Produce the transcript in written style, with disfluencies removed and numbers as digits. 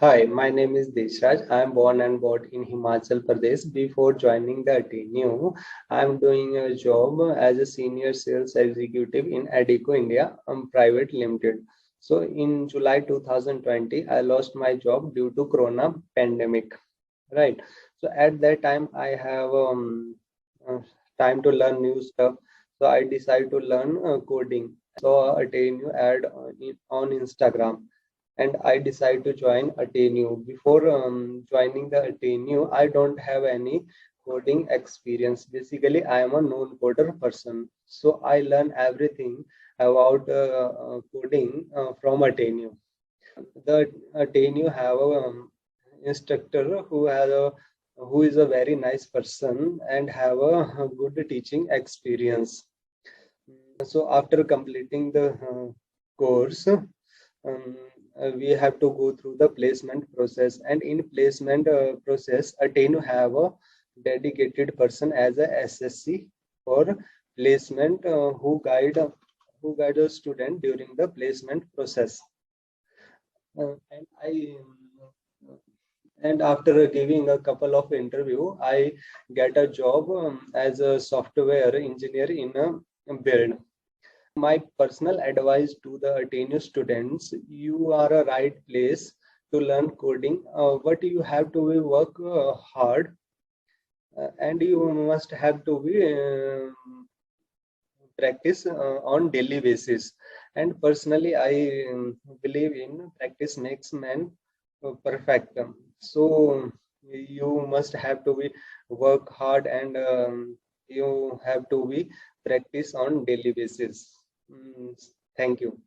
Hi, my name is Deshraj. I am born and brought in Himachal Pradesh. Before joining the AttainU, I am doing a job as a senior sales executive in Adico India, Private Limited. So in July 2020, I lost my job due to Corona pandemic. Right. So at that time, I have uh, time to learn new stuff. So I decided to learn coding. So AttainU ad on Instagram and I decided to join AttainU. Before joining the AttainU, I don't have any coding experience. Basically, I am a non-coder person. So I learn everything about coding from AttainU. The AttainU have a instructor who is a very nice person and have a good teaching experience. So after completing the course, we have to go through the placement process, and in placement process, attain to have a dedicated person as a SSC for placement who guide a student during the placement process. And I and after giving a couple of interview, I get a job as a software engineer in a build. My personal advice to the AttainU students: you are a right place to learn coding, but you have to work hard, and you must have to be practice on daily basis. And personally, I believe in practice makes man perfect. So you must have to be work hard, and you have to be practice on daily basis. Mm, Thank you.